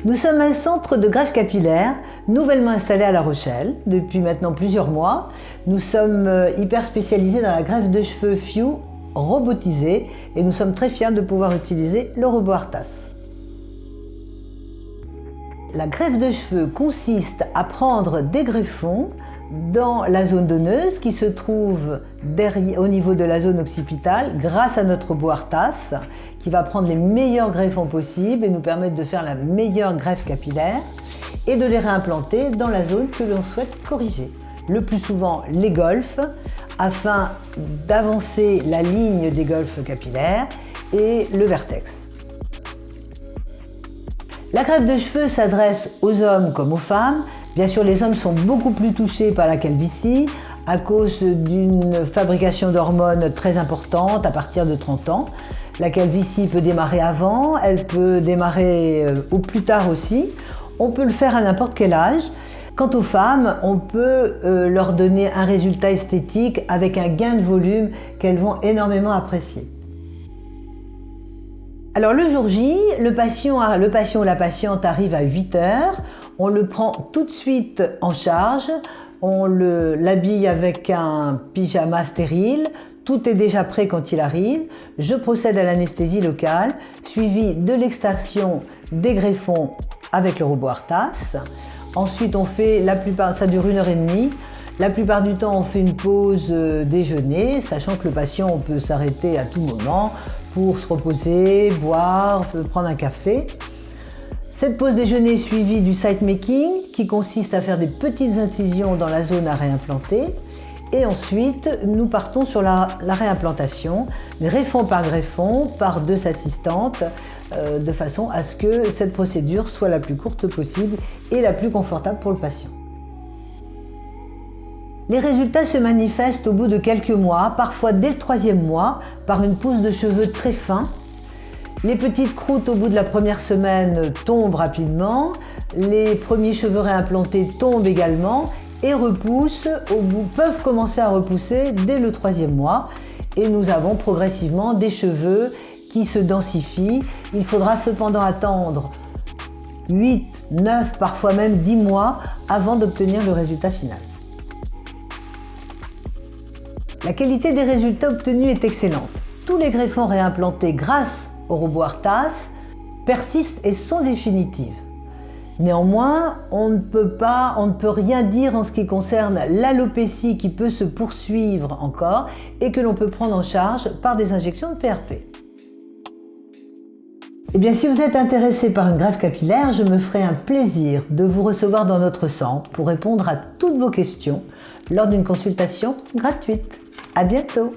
Nous sommes un centre de greffe capillaire nouvellement installé à La Rochelle depuis maintenant plusieurs mois. Nous sommes hyper spécialisés dans la greffe de cheveux FIU robotisée et nous sommes très fiers de pouvoir utiliser le robot Artas. La greffe de cheveux consiste à prendre des greffons dans la zone donneuse qui se trouve au niveau de la zone occipitale grâce à notre robot Artas qui va prendre les meilleurs greffons possibles et nous permettre de faire la meilleure greffe capillaire et de les réimplanter dans la zone que l'on souhaite corriger. Le plus souvent les golfes afin d'avancer la ligne des golfes capillaires et le vertex. La greffe de cheveux s'adresse aux hommes comme aux femmes. Bien sûr, les hommes sont beaucoup plus touchés par la calvitie à cause d'une fabrication d'hormones très importante à partir de 30 ans. La calvitie peut démarrer avant, elle peut démarrer au plus tard aussi. On peut le faire à n'importe quel âge. Quant aux femmes, on peut leur donner un résultat esthétique avec un gain de volume qu'elles vont énormément apprécier. Alors le jour J, le patient ou la patiente arrive à 8 heures. On le prend tout de suite en charge, on l'habille avec un pyjama stérile, tout est déjà prêt quand il arrive. Je procède à l'anesthésie locale, suivi de l'extraction des greffons avec le robot Artas. Ensuite, ça dure 1h30. La plupart du temps, on fait une pause déjeuner, sachant que le patient peut s'arrêter à tout moment pour se reposer, boire, prendre un café. Cette pause déjeuner est suivie du site making qui consiste à faire des petites incisions dans la zone à réimplanter. Et ensuite, nous partons sur la réimplantation, greffon par 2 assistantes, de façon à ce que cette procédure soit la plus courte possible et la plus confortable pour le patient. Les résultats se manifestent au bout de quelques mois, parfois dès le 3e mois, par une pousse de cheveux très fin. Les petites croûtes au bout de la première semaine tombent rapidement, les premiers cheveux réimplantés tombent également et peuvent commencer à repousser dès le 3e mois. Et nous avons progressivement des cheveux qui se densifient. Il faudra cependant attendre 8, 9, parfois même 10 mois avant d'obtenir le résultat final. La qualité des résultats obtenus est excellente. Tous les greffons réimplantés grâce au robot Artas persistent et sont définitives. Néanmoins, on ne peut rien dire en ce qui concerne l'alopécie qui peut se poursuivre encore et que l'on peut prendre en charge par des injections de PRP. Eh bien, si vous êtes intéressé par une greffe capillaire, je me ferai un plaisir de vous recevoir dans notre centre pour répondre à toutes vos questions lors d'une consultation gratuite. À bientôt!